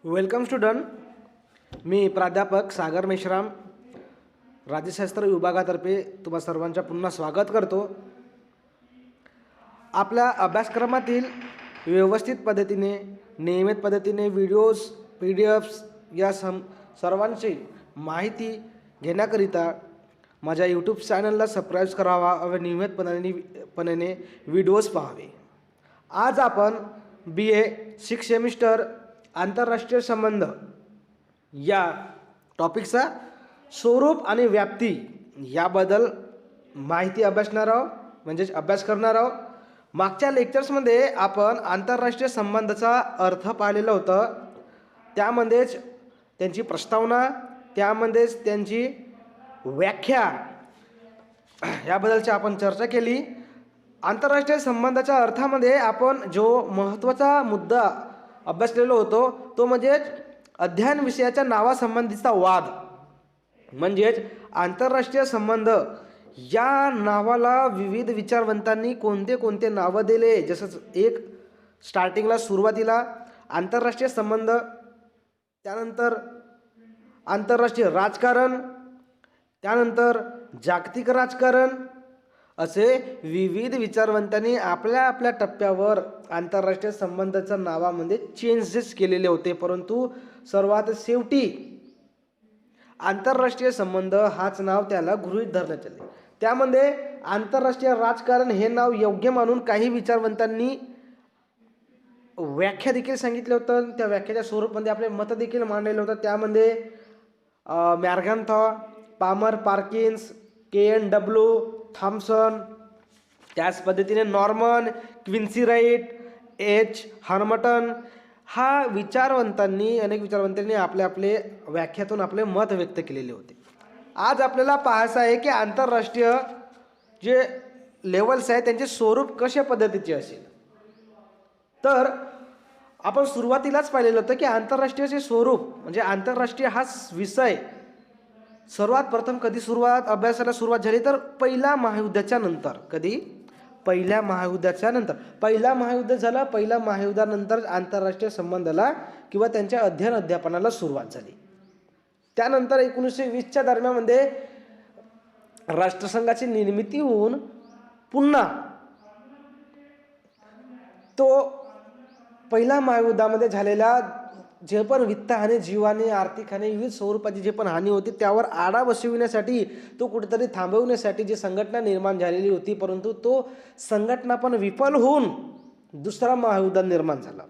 Welcome student. मी प्राध्यापक सागर मेश्राम राज्यशास्त्र विभागातर्फे तुम्हा सर्वांच्या पुन्हा स्वागत करतो. आपल्या अभ्यासक्रमातील व्यवस्थित पद्धतीने नियमित पद्धतीने व्हिडिओज PDF या सर्वांची माहिती घेण्याकरिता माझ्या यूट्यूब चॅनलला सबस्क्राईब करावा व नियमितपणे व्हिडिओज पाहावे. आज आपण BA 6 सेमिस्टर आंतरराष्ट्रीय संबंध या टॉपिकचा स्वरूप आणि व्याप्ती याबद्दल माहिती अभ्यासणार आहोत, म्हणजेच अभ्यास करणार आहोत. मागच्या लेक्चर्समध्ये आपण आंतरराष्ट्रीय संबंधाचा अर्थ पाहिलेला होता. त्यामध्येच त्यांची प्रस्तावना, त्यामध्येच त्यांची व्याख्या याबद्दलची आपण चर्चा केली. आंतरराष्ट्रीय संबंधाच्या अर्थामध्ये आपण जो महत्त्वाचा मुद्दा अभ्यासलेलो होतो तो म्हणजेच अध्ययन विषयाच्या नावासंबंधीचा वाद. म्हणजेच आंतरराष्ट्रीय संबंध या नावाला विविध विचारवंतांनी कोणते कोणते नावं दिले. जसं एक स्टार्टिंगला सुरुवातीला आंतरराष्ट्रीय संबंध, त्यानंतर आंतरराष्ट्रीय राजकारण, त्यानंतर जागतिक राजकारण, असे विविध विचारवंतांनी आपल्या आपल्या टप्प्यावर आंतरराष्ट्रीय संबंधाच्या नावामध्ये चेंजेस केलेले होते. परंतु सर्वात शेवटी आंतरराष्ट्रीय संबंध हाच नाव त्याला गृहीत धरण्यात आले. त्यामध्ये आंतरराष्ट्रीय राजकारण हे नाव योग्य मानून काही विचारवंतांनी व्याख्या देखील सांगितलं होतं. त्या व्याख्याच्या स्वरूपामध्ये आपले मत देखील मांडलेलं होतं. त्यामध्ये मॅर्गनथॉ, पामर, पार्किन्स, KNW, थॉम्सन, त्याच पद्धतीने नॉर्मन, क्विन्सी राईट, हर्मटन हा अनेक विचारवंतांनी आपले व्याख्यातून आपले मत व्यक्त केलेले होते. आज आपल्याला पाहायचं आहे की आंतरराष्ट्रीय जे लेवल्स आहेत त्यांचे स्वरूप कशा पद्धतीचे असेल. तर आपण सुरुवातीलाच पाहिलेलं होतं की आंतरराष्ट्रीयचे स्वरूप म्हणजे आंतरराष्ट्रीय हा विषय सर्वात प्रथम कधी अभ्यासाला सुरुवात झाली तर पहिल्या महायुद्धाच्या नंतर. कधी? पहिल्या महायुद्धाच्या नंतर. पहिला महायुद्ध झालं. पहिल्या महायुद्धानंतर आंतरराष्ट्रीय संबंधाला किंवा त्यांच्या अध्यापनाला सुरुवात झाली. त्यानंतर 1920च्या दरम्यानमध्ये राष्ट्रसंघाची निर्मिती होऊन पुन्हा तो पहिल्या महायुद्धामध्ये झालेल्या जे पण वित्तहानी, जीवहानी, आर्थिक हानी, विविध स्वरूपाची जे पण हानी होती त्यावर आळा बसविण्यासाठी, तो कुठेतरी थांबवण्यासाठी जी संघटना निर्माण झालेली होती, परंतु तो संघटना पण विफल होऊन दुसरा महायुद्ध निर्माण झाला.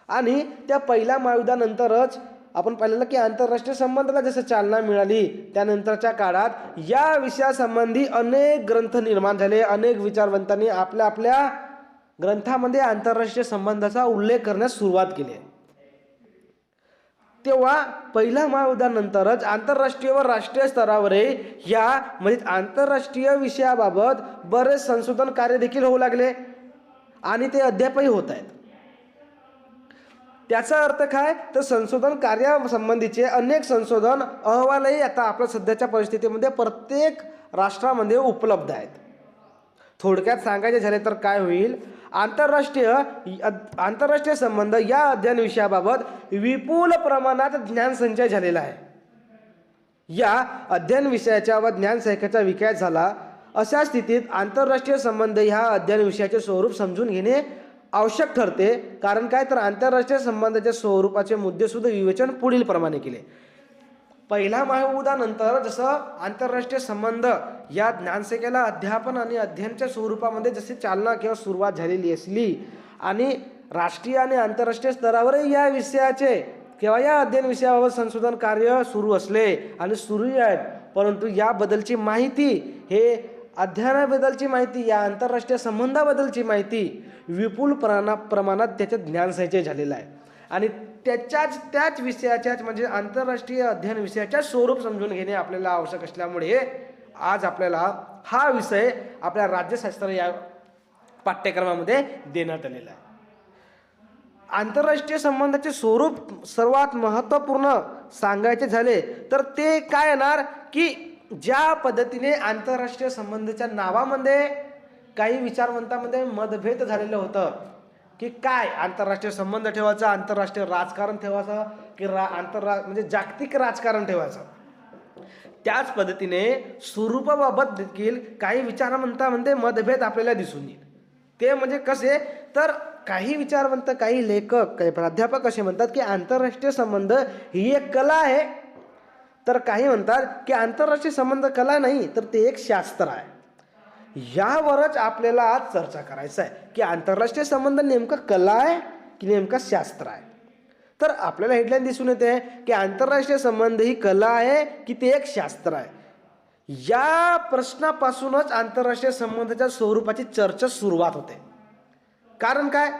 आणि त्या पहिल्या महायुद्धानंतरच आपण पाहिलेलं की आंतरराष्ट्रीय संबंधाला जसं चालना मिळाली, त्यानंतरच्या काळात या विषयासंबंधी अनेक ग्रंथ निर्माण झाले. अनेक विचारवंतांनी आपल्या आपल्या ग्रंथामध्ये आंतरराष्ट्रीय संबंधाचा उल्लेख करण्यास सुरुवात केली. तेव्हा पहिल्या महायुद्धानंतरच आंतरराष्ट्रीय व राष्ट्रीय स्तरावर या म्हणजे आंतरराष्ट्रीय विषयाबाबत बरेच संशोधन कार्य देखील होऊ लागले आणि ते अद्यापही होत आहेत. त्याचा अर्थ काय तर संशोधन कार्यासंबंधीचे अनेक संशोधन अहवालही आता आपल्या सध्याच्या परिस्थितीमध्ये प्रत्येक राष्ट्रामध्ये उपलब्ध आहेत. थोडक्यात सांगायचे झाले तर काय होईल, आंतरराष्ट्रीय संबंध या अध्ययन विषयाबाबत विपुल प्रमाणात ज्ञानसंचय झालेला आहे. या अध्ययन विषयाच्या व ज्ञानसाहित्याचा विकास झाला. अशा स्थितीत आंतरराष्ट्रीय संबंध ह्या अध्ययन विषयाचे स्वरूप समजून घेणे आवश्यक ठरते. कारण काय तर आंतरराष्ट्रीय संबंधाच्या स्वरूपाचे मुद्दे सुद्धा विवेचन पुढील प्रमाणे केले. पहिल्या महायुद्धानंतर जसं आंतरराष्ट्रीय संबंध या ज्ञानशाखेला अध्यापन आणि अध्ययनाच्या स्वरूपामध्ये जशी चालना किंवा सुरुवात झालेली असली आणि राष्ट्रीय आणि आंतरराष्ट्रीय स्तरावरही या विषयाचे किंवा या अध्ययन विषयाबाबत संशोधन कार्य सुरू असले आणि सुरूही आहेत, परंतु याबद्दलची माहिती, हे अध्ययनाबद्दलची माहिती, या आंतरराष्ट्रीय संबंधाबद्दलची माहिती विपुल प्रमाणात त्याच्यात ज्ञानसंचय झालेला आहे. आणि त्याच विषयाच्याच म्हणजे आंतरराष्ट्रीय अध्ययन विषयाच्या स्वरूप समजून घेणे आपल्याला आवश्यक असल्यामुळे आज आपल्याला हा विषय आपल्या राज्यशास्त्र या पाठ्यक्रमामध्ये देण्यात आलेला आहे. आंतरराष्ट्रीय संबंधाचे स्वरूप सर्वात महत्त्वपूर्ण सांगायचे झाले तर ते काय येणार की ज्या पद्धतीने आंतरराष्ट्रीय संबंधाच्या नावामध्ये काही विचारवंतांमध्ये मतभेद झालेलं होतं की काय आंतरराष्ट्रीय संबंध ठेवायचा, आंतरराष्ट्रीय राजकारण ठेवायचं की म्हणजे जागतिक राजकारण ठेवायचं. त्याच पद्धतीने स्वरूपाबाबत देखील काही विचारवंतांमध्ये मतभेद आपल्याला दिसून येईल. ते म्हणजे कसे, तर काही विचारवंत, काही लेखक, काही प्राध्यापक असे म्हणतात की आंतरराष्ट्रीय संबंध ही एक कला आहे, तर काही म्हणतात की आंतरराष्ट्रीय संबंध कला नाही तर ते एक शास्त्र आहे. यावरच आपल्याला आज चर्चा करायचं आहे की आंतरराष्ट्रीय संबंध नेमका कला आहे की नेमका शास्त्र आहे. तर आपल्याला हेडलाईन दिसून येते की आंतरराष्ट्रीय संबंध ही कला आहे की ते एक शास्त्र आहे. या प्रश्नापासूनच आंतरराष्ट्रीय संबंधाच्या स्वरूपाची चर्चा सुरुवात होते. कारण काय,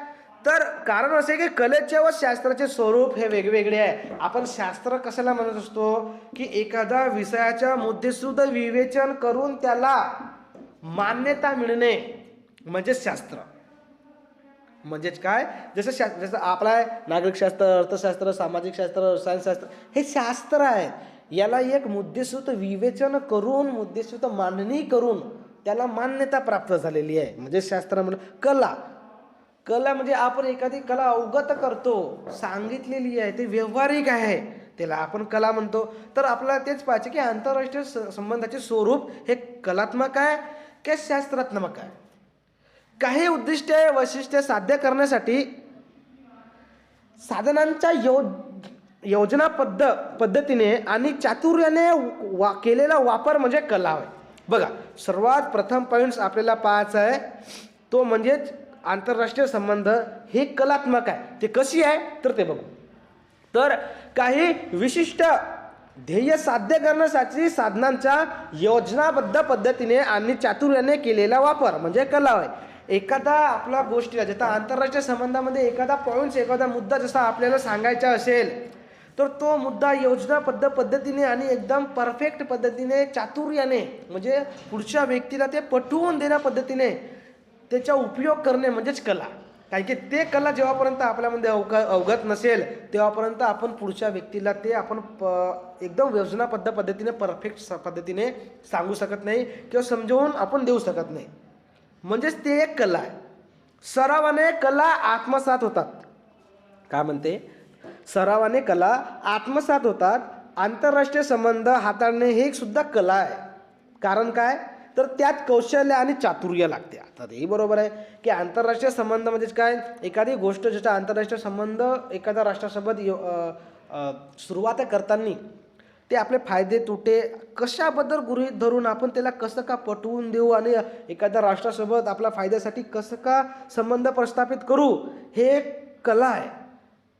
तर कारण असे की कलेचे व शास्त्राचे स्वरूप हे वेगवेगळे आहे. आपण शास्त्र कशाला म्हणत असतो की एखाद्या विषयाच्या मुद्देसूद विवेचन करून त्याला मान्यता मिळणे म्हणजे शास्त्र. म्हणजेच काय, जसं आपला आहे नागरिकशास्त्र, अर्थशास्त्र, सामाजिक शास्त्र, रसायनशास्त्र, हे शास्त्र आहे. याला एक मुद्देसूद विवेचन करून, मुद्देसूद मांडणी करून त्याला मान्यता प्राप्त झालेली आहे म्हणजे शास्त्र. म्हणजे कला म्हणजे आपण एखादी कला अवगत करतो, सांगितलेली आहे, ते व्यावहारिक आहे, त्याला आपण कला म्हणतो. तर आपल्याला तेच पाहिजे की आंतरराष्ट्रीय संबंधाचे स्वरूप हे कलात्मक आहे की शास्त्रात्मक आहे. काही उद्दिष्टे वैशिष्ट्ये साध्य करण्यासाठी साधनांच्या योजना पद्धतीने आणि चातुर्याने केलेला वापर म्हणजे कला होय. बघा, सर्वात प्रथम पॉईंट्स आपल्याला पाहायचा आहे तो म्हणजेच आंतरराष्ट्रीय संबंध हे कलात्मक आहे. ते कशी आहे तर ते बघू. तर काही विशिष्ट ध्येय साध्य करण्यासाठी साधनांच्या योजनाबद्ध पद्धतीने आणि चातुर्याने केलेला वापर म्हणजे कला होय. एखादा आपला गोष्टीला जसा आंतरराष्ट्रीय संबंधामध्ये एखादा पॉईंट्स, एखादा मुद्दा जसा आपल्याला सांगायचा असेल तर तो मुद्दा योजनाबद्ध पद्धतीने आणि एकदम परफेक्ट पद्धतीने, चातुर्याने म्हणजे पुढच्या व्यक्तीला ते पटवून देण्या पद्धतीने त्याचा उपयोग करणे म्हणजेच कला. कारण की ते कला जेव्हापर्यंत आपल्यामध्ये अवगत नसेल तेव्हापर्यंत आपण पुढच्या व्यक्तीला ते आपण एकदम योजनाबद्ध पद्धतीने, परफेक्ट पद्धतीने सांगू शकत नाही किंवा समजावून आपण देऊ शकत नाही. म्हणजेच ते एक कला आहे. सरावाने कला आत्मसात होतात. काय म्हणते, सरावाने कला आत्मसात होतात. आंतरराष्ट्रीय संबंध हाताळणे हे सुद्धा कला आहे. कारण काय, तर त्यात कौशल्य आणि चातुर्य लागते. आता तेही बरोबर आहे की आंतरराष्ट्रीय संबंध म्हणजेच काय, एखादी गोष्ट जसा आंतरराष्ट्रीय संबंध एखाद्या राष्ट्रासोबत सुरुवात करताना ते आपले फायदे तोटे कशाबद्दल गृहीत धरून आपण त्याला कसं का पटवून देऊ आणि एखाद्या राष्ट्रासोबत आपल्या फायद्यासाठी कसं का संबंध प्रस्थापित करू, हे एक कला आहे,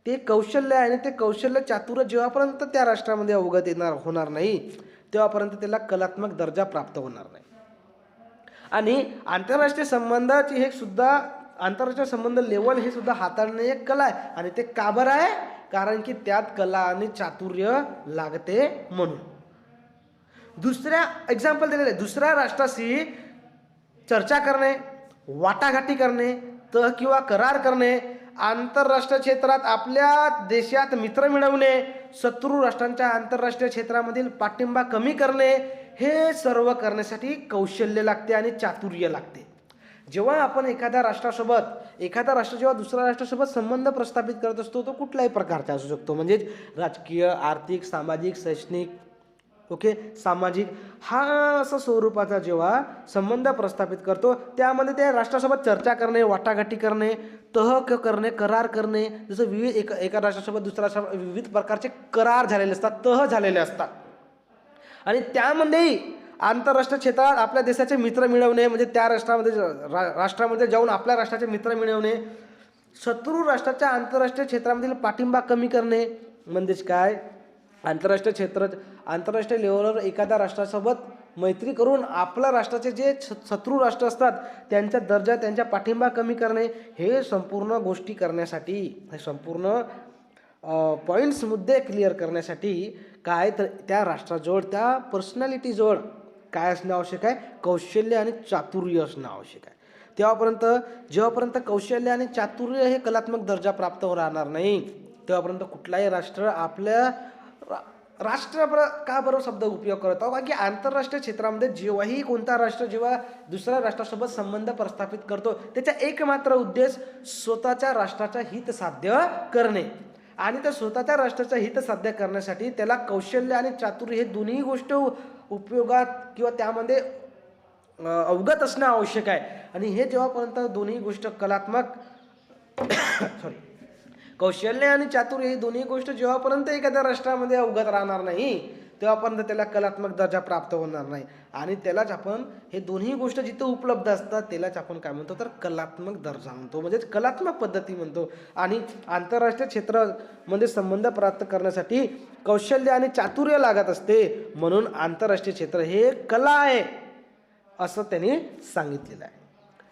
ते कौशल्य आहे. आणि ते कौशल्य चातुर्य जेव्हापर्यंत त्या राष्ट्रामध्ये अवगत होणार नाही तेव्हापर्यंत त्याला कलात्मक दर्जा प्राप्त होणार नाही. आणि आंतरराष्ट्रीय संबंधाची हे सुद्धा, आंतरराष्ट्रीय संबंध लेवल हे सुद्धा हाताळणे एक कला आहे. आणि ते का बरं आहे, कारण की त्यात कला आणि चातुर्य लागते म्हणून. दुसऱ्या एक्झाम्पल दिलेले, दुसऱ्या राष्ट्राशी चर्चा करणे, वाटाघाटी करणे, तह किंवा करार करणे, आंतरराष्ट्रीय क्षेत्रात आपल्या देशात मित्र मिळवणे, शत्रू राष्ट्रांच्या आंतरराष्ट्रीय क्षेत्रामधील पाठिंबा कमी करणे, हे सर्व करण्यासाठी कौशल्य लागते आणि चातुर्य लागते. जेव्हा आपण एखाद्या राष्ट्रासोबत, एखादा राष्ट्र जेव्हा दुसऱ्या राष्ट्रासोबत संबंध प्रस्थापित करत असतो तो कुठल्याही प्रकारचा असू शकतो, म्हणजेच राजकीय, आर्थिक, सामाजिक, शैक्षणिक, सामाजिक, हा असा स्वरूपाचा जेव्हा संबंध प्रस्थापित करतो त्यामध्ये त्या राष्ट्रासोबत चर्चा करणे, वाटाघाटी करणे, तह करणे, करार करणे, जसं एका राष्ट्रासोबत दुसऱ्या राष्ट्रासोबत विविध प्रकारचे करार झालेले असतात, तह झालेले असतात. आणि त्यामध्ये आंतरराष्ट्रीय क्षेत्रात आपल्या देशाचे मित्र मिळवणे म्हणजे त्या राष्ट्रामध्ये जाऊन आपल्या राष्ट्राचे मित्र मिळवणे, शत्रू राष्ट्राच्या आंतरराष्ट्रीय क्षेत्रामधील पाठिंबा कमी करणे म्हणजेच काय, आंतरराष्ट्रीय लेवलवर एखाद्या राष्ट्रासोबत मैत्री करून आपल्या राष्ट्राचे जे शत्रू राष्ट्र असतात त्यांचा दर्जा, त्यांचा पाठिंबा कमी करणे, हे संपूर्ण गोष्टी करण्यासाठी, हे संपूर्ण पॉईंट्स, मुद्दे क्लिअर करण्यासाठी काय, तर त्या राष्ट्राजवळ, त्या पर्सनॅलिटीजवळ काय असणं आवश्यक आहे, कौशल्य आणि चातुर्य असणं आवश्यक आहे. जेव्हापर्यंत कौशल्य आणि चातुर्य हे कलात्मक दर्जा प्राप्त राहणार नाही तेव्हापर्यंत कुठलाही राष्ट्र आपल्या का बरोबर शब्द उपयोग करत आहोत? कारण की आंतरराष्ट्रीय क्षेत्रामध्ये जेव्हाही कोणता राष्ट्र जेव्हा दुसऱ्या राष्ट्रासोबत संबंध प्रस्थापित करतो, त्याचा एकमात्र उद्देश स्वतःच्या राष्ट्राचा हित साध्य करणे. आणि त्या स्वतःच्या राष्ट्राचं हित साध्य करण्यासाठी त्याला कौशल्य आणि चातुर्य हे दोन्ही गोष्ट उपयोगात किंवा त्यामध्ये अवगत असणं आवश्यक आहे. आणि हे जेव्हापर्यंत दोन्ही गोष्ट कलात्मक सॉरी कौशल्य आणि चातुर्य ही दोन्ही गोष्ट जेव्हापर्यंत एखाद्या राष्ट्रामध्ये अवगत राहणार नाही, तेव्हापर्यंत त्याला कलात्मक दर्जा प्राप्त होणार नाही. आणि त्यालाच आपण हे दोन्ही गोष्ट जिथे उपलब्ध असतात त्यालाच आपण काय म्हणतो, तर कलात्मक दर्जा म्हणतो, म्हणजेच कलात्मक पद्धती म्हणतो. आणि आंतरराष्ट्रीय क्षेत्रामध्ये संबंध प्राप्त करण्यासाठी कौशल्य आणि चातुर्य लागत असते. म्हणून आंतरराष्ट्रीय क्षेत्र हे कला आहे असं त्यांनी सांगितलेलं आहे.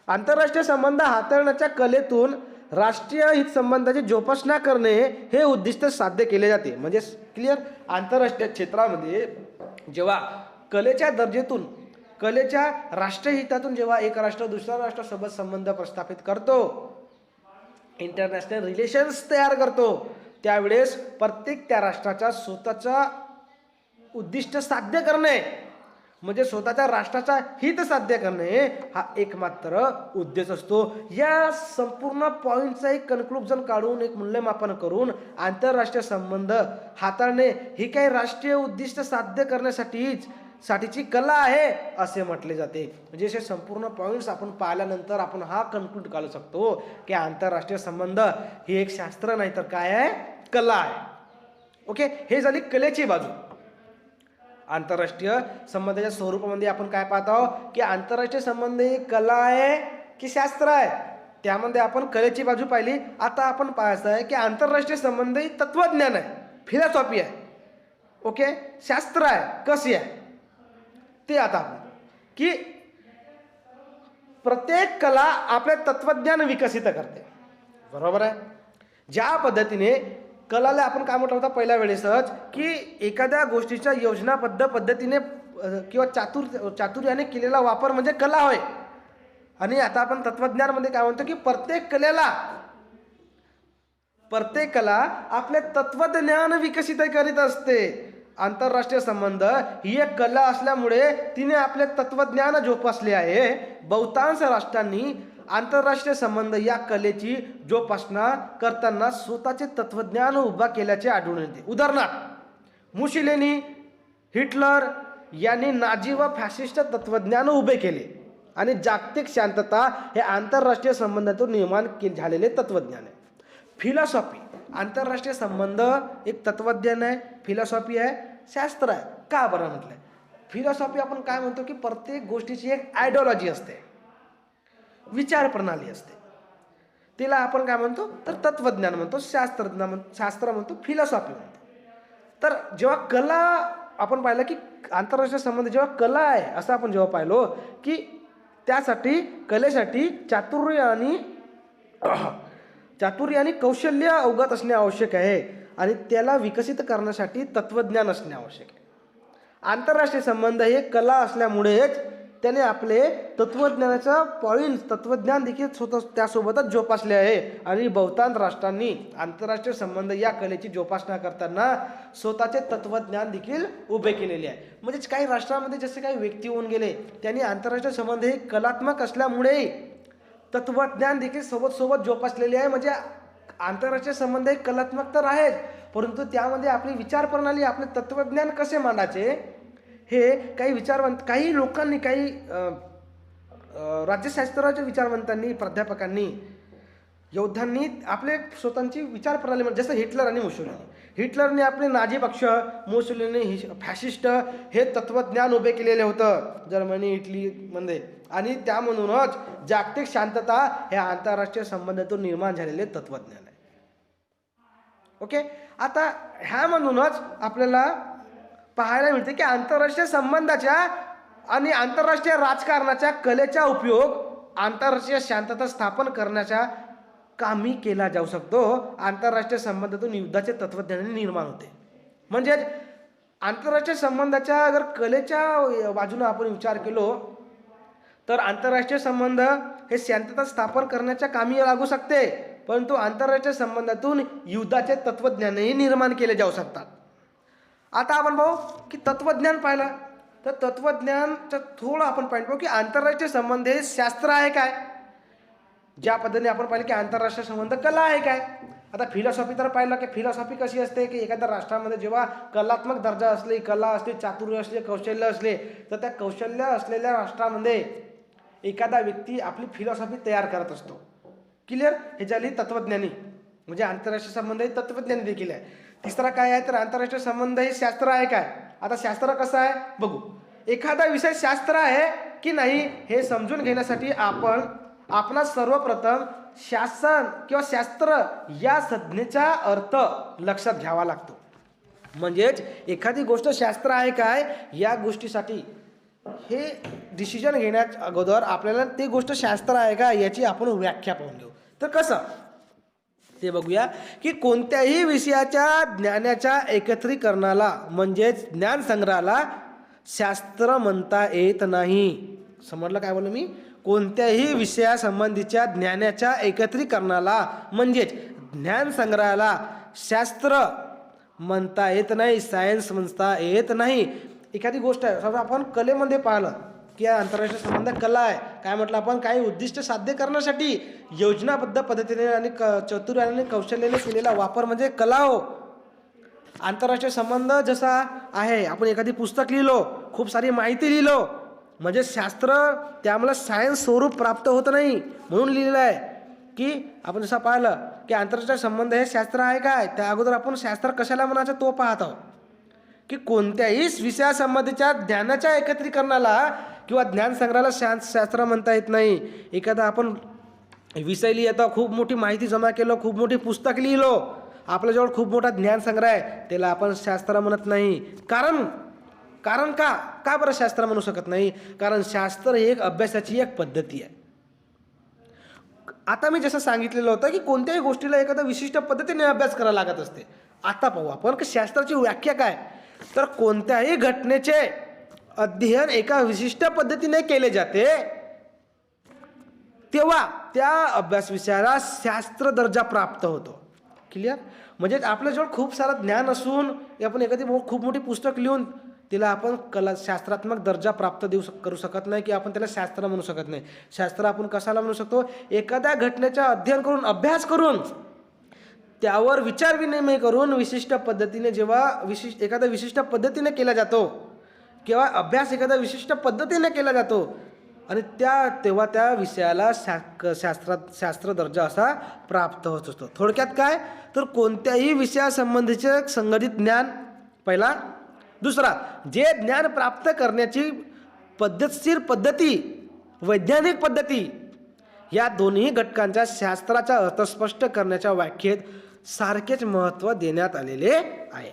आंतरराष्ट्रीय संबंध हाताळण्याच्या कलेतून राष्ट्रीय हित संबंधाची जोपासना करणे हे उद्दिष्ट साध्य केले जाते. म्हणजे क्लिअर, आंतरराष्ट्रीय क्षेत्रामध्ये जेव्हा कलेच्या दर्जेतून कलेच्या राष्ट्रहितातून जेव्हा एक राष्ट्र दुसऱ्या राष्ट्रासोबत संबंध प्रस्थापित करतो, इंटरनॅशनल रिलेशन्स तयार करतो, त्यावेळेस प्रत्येक त्या राष्ट्राचा स्वतःचा उद्दिष्ट साध्य करणे म्हणजे स्वतःच्या राष्ट्राचा हित साध्य करणे हा एकमात्र उद्देश असतो. या संपूर्ण पॉईंटचा एक कन्क्लुजन काढून एक मूल्यमापन करून आंतरराष्ट्रीय संबंध हाताळणे ही काही राष्ट्रीय उद्दिष्ट साध्य करण्यासाठीची कला आहे असे म्हटले जाते. म्हणजे असे संपूर्ण पॉईंट्स आपण पाहिल्यानंतर आपण हा कन्क्लूड काढू शकतो की आंतरराष्ट्रीय संबंध ही एक शास्त्र नाही तर काय आहे, कला आहे. ओके, हे झाली कलेची बाजू. आंतरराष्ट्रीय संबंधाच्या स्वरूपामध्ये आपण काय पाहत आहोत की आंतरराष्ट्रीय संबंध ही कला आहे की शास्त्र आहे, त्यामध्ये आपण कलेची बाजू पाहिली. आता आपण पाहायचं आहे की आंतरराष्ट्रीय संबंध ही तत्वज्ञान आहे, फिलॉसॉफी आहे. ओके, शास्त्र आहे, कशी आहे ते आता आपण की प्रत्येक कला आपले तत्वज्ञान विकसित करते. बरोबर आहे. ज्या पद्धतीने कलाला आपण काय म्हटलं होतं पहिल्या वेळेसच की एखाद्या गोष्टीच्या योजनाबद्ध पद्धतीने किंवा चातुर्याने केलेला वापर म्हणजे कला होय. आणि आता आपण तत्वज्ञानमध्ये काय म्हणतो की प्रत्येक कला आपले तत्वज्ञान विकसित करीत असते. आंतरराष्ट्रीय संबंध ही एक कला असल्यामुळे तिने आपले तत्वज्ञान जोपासले आहे. बहुतांश राष्ट्रांनी आंतरराष्ट्रीय संबंध या कलेची जोपासना करताना स्वतःचे तत्वज्ञान उभा केल्याचे आढळून येते. उदाहरणार्थ मुसोलिनी, हिटलर यांनी नाझी व फॅसिस्ट तत्वज्ञान उभे केले. आणि जागतिक शांतता हे आंतरराष्ट्रीय संबंधातून निर्माण झालेले तत्वज्ञान आहे. फिलॉसॉफी, आंतरराष्ट्रीय संबंध एक तत्वज्ञान आहे, फिलॉसॉफी आहे, शास्त्र आहे. का बरं म्हटलंय? फिलॉसॉफी आपण काय म्हणतो की प्रत्येक गोष्टीची एक आयडिओलॉजी असते, विचार प्रणाली असते. तिला आपण काय म्हणतो तर तत्वज्ञान म्हणतो, शास्त्र म्हणतो, फिलॉसॉफी म्हणतो. तर जेव्हा कला आपण पाहिलं की आंतरराष्ट्रीय संबंध जेव्हा कला आहे असं आपण जेव्हा पाहिलो की त्यासाठी कलेसाठी चातुर्य आणि कौशल्य अवगत असणे आवश्यक आहे आणि त्याला विकसित करण्यासाठी तत्वज्ञान असणे आवश्यक आहे. आंतरराष्ट्रीय संबंध हे कला असल्यामुळेच त्याने आपले तत्वज्ञान देखील त्यासोबतच जोपासले आहे. आणि बहुतांश राष्ट्रांनी आंतरराष्ट्रीय संबंध या कलेची जोपासना करताना स्वतःचे तत्वज्ञान देखील उभे केलेले आहे. म्हणजेच काही राष्ट्रांमध्ये जसे काही व्यक्ती होऊन गेले त्यांनी आंतरराष्ट्रीय संबंध हे कलात्मक असल्यामुळे तत्वज्ञान देखील सोबत जोपासलेले आहे. म्हणजे आंतरराष्ट्रीय संबंध हे कलात्मक तर आहेच, परंतु त्यामध्ये आपली विचार प्रणाली, आपले तत्वज्ञान कसे मांडायचे हे काही लोकांनी, काही राज्यशास्त्राच्या विचारवंतांनी, प्राध्यापकांनी, योद्ध्यांनी आपले स्वतःची विचार प्रणाली, जसं हिटलर आणि मुसोलिनी. हिटलरने आपले नाझी पक्ष, मुसोलिनी फॅशिस्ट हे तत्वज्ञान उभे केलेले होतं जर्मनी, इटलीमध्ये. आणि त्यामधूनच जागतिक शांतता हे आंतरराष्ट्रीय संबंधातून निर्माण झालेले तत्वज्ञान आहे. ओके, आता ह्यामधूनच आपल्याला पाहायला मिळते की आंतरराष्ट्रीय संबंधाच्या आणि आंतरराष्ट्रीय राजकारणाच्या कलेचा उपयोग आंतरराष्ट्रीय शांतता स्थापन करण्याच्या कामी केला जाऊ शकतो. आंतरराष्ट्रीय संबंधातून युद्धाचे तत्वज्ञान निर्माण होते. म्हणजे आंतरराष्ट्रीय संबंधाच्या जर कलेच्या बाजूने आपण विचार केलो तर आंतरराष्ट्रीय संबंध हे शांतता स्थापन करण्याच्या कामी लागू शकते, परंतु आंतरराष्ट्रीय संबंधातून युद्धाचे तत्वज्ञानही निर्माण केले जाऊ शकतात. आता आपण पाहू की तत्वज्ञान पाहिलं तर तत्वज्ञानचं थोडं आपण पॉईंट पाहू की आंतरराष्ट्रीय संबंध हे शास्त्र आहे काय. ज्या पद्धतीने आपण पाहिलं की आंतरराष्ट्रीय संबंध कला आहे काय. आता फिलॉसॉफी तर पाहिलं की फिलॉसॉफी कशी असते की एखाद्या राष्ट्रामध्ये जेव्हा कलात्मक दर्जा असले, कला असते, चातुर्य असले, कौशल्य असले, तर त्या कौशल्य असलेल्या राष्ट्रामध्ये एखादा व्यक्ती आपली फिलॉसॉफी तयार करत असतो. क्लिअर. हे झाली तत्वज्ञानी म्हणजे आंतरराष्ट्रीय संबंध हे तत्वज्ञानी देखील आहे. तिसरा काय आहे तर आंतरराष्ट्रीय संबंध हे शास्त्र आहे काय. आता शास्त्र कसं आहे बघू. एखादा विषय शास्त्र आहे की नाही हे समजून घेण्यासाठी आपणास सर्वप्रथम शासन किंवा शास्त्र या संज्ञेचा अर्थ लक्षात घ्यावा लागतो. म्हणजेच एखादी गोष्ट शास्त्र आहे काय या गोष्टीसाठी हे डिसिजन घेण्याच्या अगोदर आपल्याला ते गोष्ट शास्त्र आहे का याची आपण व्याख्या पाहून घेऊ. तर कसं ते बघूया की कोणत्याही विषयाच्या ज्ञानाच्या एकत्रीकरणाला म्हणजेच ज्ञान संग्रहाला शास्त्र म्हणता येत नाही. समजलं काय बोललो मी. कोणत्याही विषयासंबंधीच्या ज्ञानाच्या एकत्रीकरणाला म्हणजेच ज्ञान संग्रहाला शास्त्र म्हणता येत नाही, सायन्स म्हणता येत नाही. एखादी गोष्ट आहे समजा आपण कलेमध्ये पाहिलं की आंतरराष्ट्रीय संबंध कला आहे. काय म्हटलं आपण काही उद्दिष्ट साध्य करण्यासाठी योजनाबद्ध पद्धतीने आणि चतुर आणि कौशल्याने केलेला वापर म्हणजे कला हो. आंतरराष्ट्रीय संबंध जसा आहे आपण एखादी पुस्तक लिहिलो, खूप सारी माहिती लिहिलो म्हणजे शास्त्र त्यामुळे सायन्स स्वरूप प्राप्त होत नाही म्हणून लिहिलेलं आहे की आपण जसं पाहिलं की आंतरराष्ट्रीय संबंध हे शास्त्र आहे काय. त्या अगोदर आपण शास्त्र कशाला म्हणायचं तो पाहत आहोत की कोणत्याही विषयासंबंधीच्या ज्ञानाच्या एकत्रीकरणाला किंवा ज्ञान संग्रहाला शास्त्र म्हणता येत नाही. एखादा आपण विषय लिहितो, खूप मोठी माहिती जमा केलं, खूप मोठी पुस्तक लिहिलो, आपल्याजवळ खूप मोठा ज्ञान संग्रह आहे, त्याला आपण शास्त्र म्हणत नाही. कारण का बरं शास्त्र म्हणू शकत नाही. कारण शास्त्र ही एक अभ्यासाची एक पद्धती आहे. आता मी जसं सांगितलेलं होतं की कोणत्याही गोष्टीला एखाद्या विशिष्ट पद्धतीने अभ्यास करायला लागत असते. आता पाहू आपण की शास्त्राची व्याख्या काय. तर कोणत्याही घटनेचे अध्ययन एका विशिष्ट पद्धतीने केले जाते तेव्हा त्या अभ्यास विषयाला शास्त्र दर्जा प्राप्त होतो. क्लिअर. म्हणजे आपल्याजवळ खूप सारं ज्ञान असून आपण एखादी खूप मोठी पुस्तक लिहून तिला आपण शास्त्रात्मक दर्जा प्राप्त करू शकत नाही की आपण त्याला शास्त्र म्हणू शकत नाही. शास्त्र आपण कशाला म्हणू शकतो. एखाद्या घटनेचा अध्ययन करून अभ्यास करून त्यावर विचार विनिमय करून विशिष्ट पद्धतीने जेव्हा एखाद्या विशिष्ट पद्धतीने केला जातो किंवा अभ्यास एखाद्या विशिष्ट पद्धतीने केला जातो आणि तेव्हा त्या विषयाला शास्त्र दर्जा असा प्राप्त होत असतो. थोडक्यात काय तर कोणत्याही विषयासंबंधीचे संगणित ज्ञान पहिला. दुसरा जे ज्ञान प्राप्त करण्याची पद्धतशीर पद्धती, वैज्ञानिक पद्धती या दोन्ही घटकांच्या शास्त्राचा अर्थ स्पष्ट करण्याच्या व्याख्येत सारखेच महत्त्व देण्यात आलेले आहे.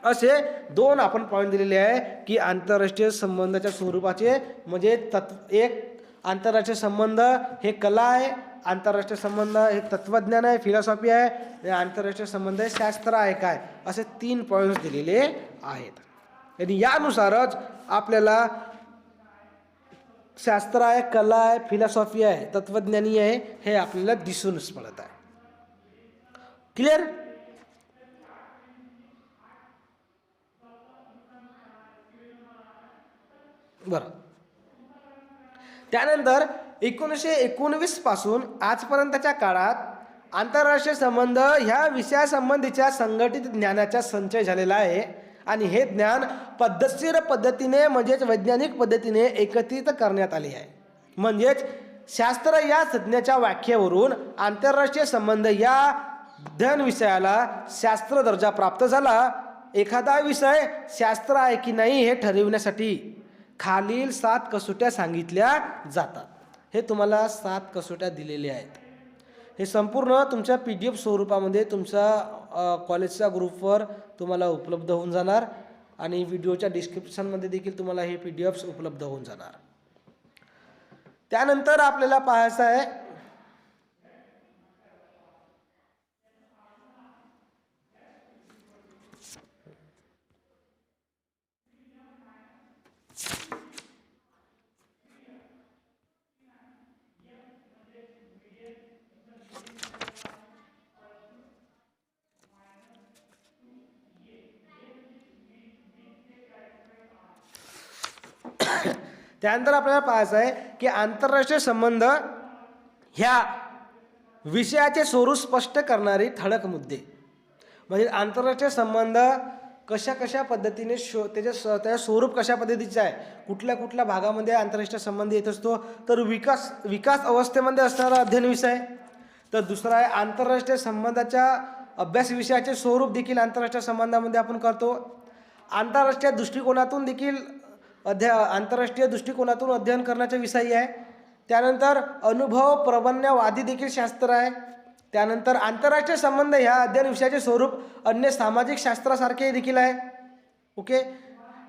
असे दोन आपण पॉईंट दिलेले आहे की आंतरराष्ट्रीय संबंधाच्या स्वरूपाचे म्हणजे एक आंतरराष्ट्रीय संबंध हे कला आहे, आंतरराष्ट्रीय संबंध हे तत्वज्ञान आहे, फिलॉसॉफी आहे, आणि आंतरराष्ट्रीय संबंध हे शास्त्र आहे काय. असे 3 पॉईंट्स दिलेले आहेत. आणि यानुसारच आपल्याला शास्त्र आहे, कला आहे, फिलॉसॉफी आहे, तत्वज्ञानी आहे हे आपल्याला दिसूनच पडत आहे. क्लिअर. बरं. त्यानंतर 1919 पासून आजपर्यंतच्या काळात आंतरराष्ट्रीय संबंध ह्या विषयासंबंधीच्या संघटित ज्ञानाचा संचय झालेला आहे आणि हे ज्ञान पद्धतशीर पद्धतीने म्हणजेच वैज्ञानिक पद्धतीने एकत्रित करण्यात आले आहे. म्हणजेच शास्त्र या संज्ञेच्या व्याख्येवरून आंतरराष्ट्रीय संबंध या अध्ययन विषयाला शास्त्र दर्जा प्राप्त झाला. एखादा विषय शास्त्र आहे की नाही हे ठरविण्यासाठी खालील 7 कसोट्या सांगितल्या जातात. हे तुम्हाला 7 कसोट्या दिलेल्या आहेत. हे संपूर्ण तुमच्या PDF स्वरूपामध्ये तुमच्या कॉलेजच्या ग्रुपवर तुम्हाला उपलब्ध होऊन जाणार आणि व्हिडिओच्या डिस्क्रिप्शनमध्ये देखील तुम्हाला हे PDFs उपलब्ध होऊन जाणार. त्यानंतर आपल्याला पाहायचं आहे त्यानंतर आपल्याला पाहायचं आहे की आंतरराष्ट्रीय संबंध ह्या विषयाचे स्वरूप स्पष्ट करणारी ठळक मुद्दे. म्हणजे आंतरराष्ट्रीय संबंध कशा कशा पद्धतीने त्याचं स्वरूप कशा पद्धतीचं आहे, कुठल्या कुठल्या भागामध्ये आंतरराष्ट्रीय संबंध येत असतो, तर विकास अवस्थेमध्ये असणारा अध्ययन विषय. तर दुसरा आहे आंतरराष्ट्रीय संबंधाच्या अभ्यास विषयाचे स्वरूप देखील आंतरराष्ट्रीय संबंधामध्ये आपण करतो. आंतरराष्ट्रीय दृष्टिकोनातून देखील आंतरराष्ट्रीय दृष्टिकोनातून अध्ययन करण्याचा विषय आहे. त्यानंतर अनुभव प्रबंधवादी देखील शास्त्र आहे. त्यानंतर आंतरराष्ट्रीय संबंध ह्या अध्ययन विषयाचे स्वरूप अन्य सामाजिक शास्त्रासारखे देखील आहे. ओके,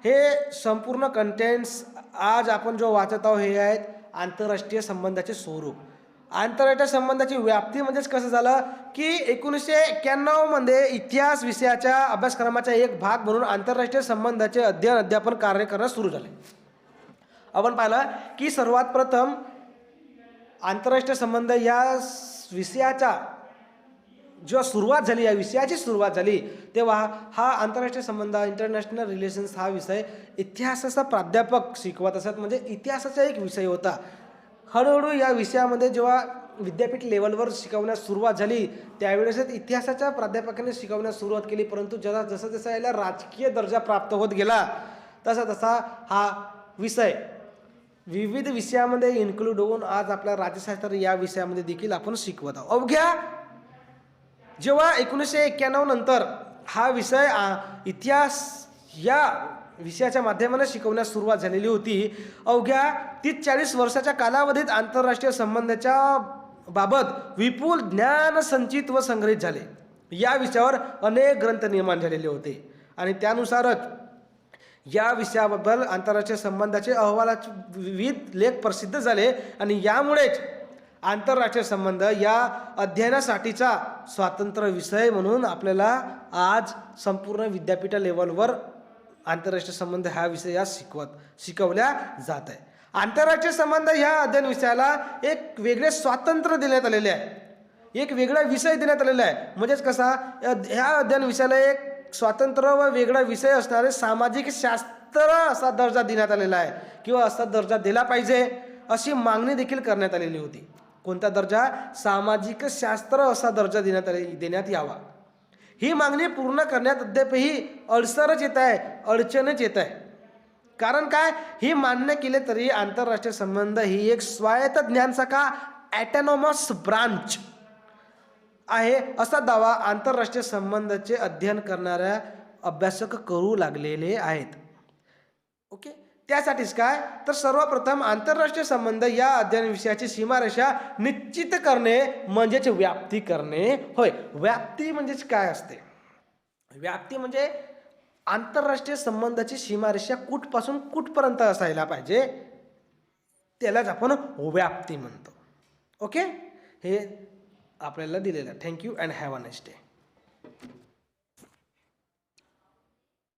हे संपूर्ण कंटेंट्स आज आपण जो वाचत आहोत हे आहेत आंतरराष्ट्रीय संबंधाचे स्वरूप. आंतरराष्ट्रीय संबंधाची व्याप्ती म्हणजेच कसं झालं की 1991 मध्ये इतिहास विषयाच्या अभ्यासक्रमाचा एक भाग म्हणून आंतरराष्ट्रीय संबंधाचे अध्यापन कार्य करण्यास सुरू झाले. आपण पाहिलं की सर्वात प्रथम आंतरराष्ट्रीय संबंध या विषयाचा जेव्हा सुरुवात झाली, या विषयाची सुरुवात झाली, तेव्हा हा आंतरराष्ट्रीय संबंध इंटरनॅशनल रिलेशन्स हा विषय इतिहासाचा प्राध्यापक शिकवत असत. म्हणजे इतिहासाचा एक विषय होता. हळूहळू या विषयामध्ये जेव्हा विद्यापीठ लेवलवर शिकवण्यास सुरुवात झाली त्यावेळेस इतिहासाच्या प्राध्यापकाने शिकवण्यास सुरुवात केली. परंतु जसं जसं याला राजकीय दर्जा प्राप्त होत गेला तसा तसा हा विषय विविध विषयामध्ये इन्क्लूड होऊन आज आपल्या राज्यशास्त्र या विषयामध्ये देखील आपण शिकवत आहोत. अवघ्या जेव्हा 1991 नंतर हा विषय इतिहास या विषयाच्या माध्यमाने शिकवण्यास सुरुवात झालेली होती, अवघ्या 30-40 वर्षाच्या कालावधीत आंतरराष्ट्रीय संबंधाच्या बाबत विपुल ज्ञान संचित व संग्रहित झाले. या विषयावर अनेक ग्रंथ निर्माण झालेले होते आणि त्यानुसारच या विषयाबद्दल आंतरराष्ट्रीय संबंधाचे अहवालाचे विविध लेख प्रसिद्ध झाले आणि यामुळेच आंतरराष्ट्रीय संबंध या अध्ययनासाठीचा स्वतंत्र विषय म्हणून आपल्याला आज संपूर्ण विद्यापीठ लेवलवर आंतरराष्ट्रीय संबंध हा विषय शिकवल्या जात आहे. आंतरराष्ट्रीय संबंध ह्या अध्ययन विषयाला एक वेगळे स्वातंत्र्य देण्यात आलेले आहे, एक वेगळा विषय देण्यात आलेला आहे. म्हणजेच कसा ह्या अध्ययन विषयाला एक स्वतंत्र व वेगळा विषय असणारे सामाजिक शास्त्र असा दर्जा देण्यात आलेला आहे किंवा असा दर्जा दिला पाहिजे अशी मागणी देखील करण्यात आलेली होती. कोणता दर्जा? सामाजिक शास्त्र असा दर्जा देण्यात यावा. ही मागणी पूर्ण करण्यात अद्यापही अडसरच येत आहे, अडचणच येत आहे. कारण काय, ही मान्य केले तरी आंतरराष्ट्रीय संबंध ही एक स्वायत्त ज्ञानशाखा ॲटोनॉमस ब्रांच आहे असा दावा आंतरराष्ट्रीय संबंधाचे अध्ययन करणाऱ्या अभ्यासक करू लागलेले आहेत. ओके, त्यासाठीच काय, तर सर्वप्रथम आंतरराष्ट्रीय संबंध या अध्ययन विषयाची सीमारेषा निश्चित करणे म्हणजेच व्याप्ती करणे होय. व्याप्ती म्हणजेच काय असते? व्याप्ती म्हणजे आंतरराष्ट्रीय संबंधाची सीमारेषा कुठपासून कुठपर्यंत असायला पाहिजे त्यालाच आपण व्याप्ती म्हणतो. ओके, हे आपल्याला दिलेलं. Thank you and have a nice day.